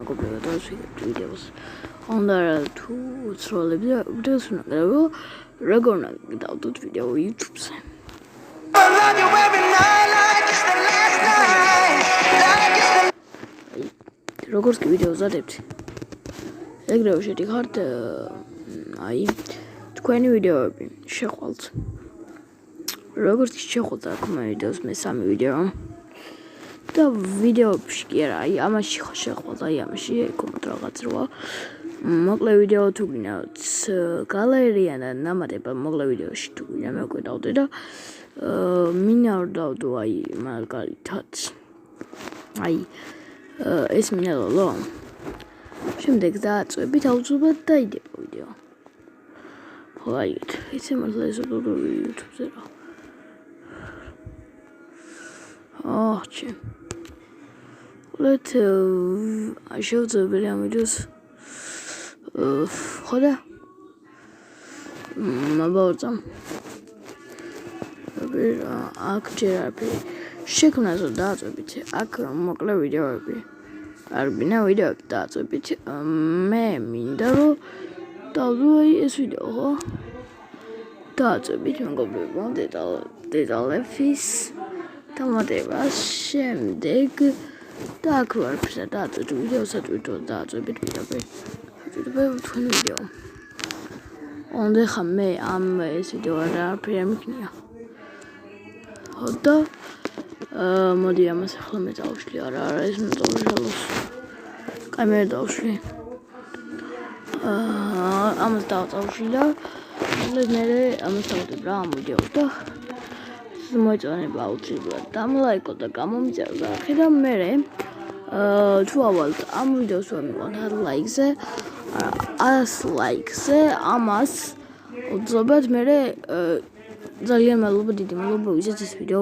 მეგობრებო, დავსვიგებთ ვიდეოს. უნდა თუ უცროლებზე ვიდეოს უნდა გადავიღო, როგორ უნდა გავდოთ ვიდეო YouTube-ზე. როგორც კი ვიდეოს ვადებთ, ეგრევე შედიხართ თქვენი ვიდეოები შეხვალთ. როგორც კი შეხვალთ აქ ვიდეოს მესამე ვიდეო და ვიდეოებში კი არა, ამაში შეხვალთ, ამაში ეკომოთ რაღაც როა. მოკლე ვიდეო თუ გინდათ გალერეა და ნამატება მოკლე ვიდეოში თუ გინდა მეკვიდავდე და მინდა რომ დავდო მაგალითად ეს მინდა ლოლო. შემდეგ დააწვევით აუცილებლად დაიდება ვიდეო. ხო იცი მართლა ეს როგორი YouTube-ზე რა. ჩი. შევძლებელი ამ ვიდეოს ხო და მაბაუწამ აქ ჯერ არაფერი შექმნას რომ დააწვევით აქ მოკლე ვიდეოები არბინა ვიდეოები დააწვევით მე მინდა რომ დავდო ეს ვიდეო ხო დააწვევით მეგობრებო დეტალების დამატებას შემდეგ და აქ ვარფერს დააწვევით ვიდეოსატვირთო დააწვევით ვიდეოები თქვენ ვიდეო უნდა ხა მე ამ ეს ვიდეო არაფერი მიქნია ხო და მოდი ამას ახლა მე დავშლი არა ეს მე დავშალოს კაი მე დავშლი ამას დავწავშლი და მე ამას დავდებ რა ამ ვიდეო და მოიწონება აუცილებლად დამლაიკო და გამომიწერო და ხედა მე თუ ავალთ ამ ვიდეოს ვამიყვანთ 100 ლაიქზე 100 ლაიქზე ამას უძლებთ მე ძალიან მადლობა დიდი მადლობა ვისაც ეს ვიდეო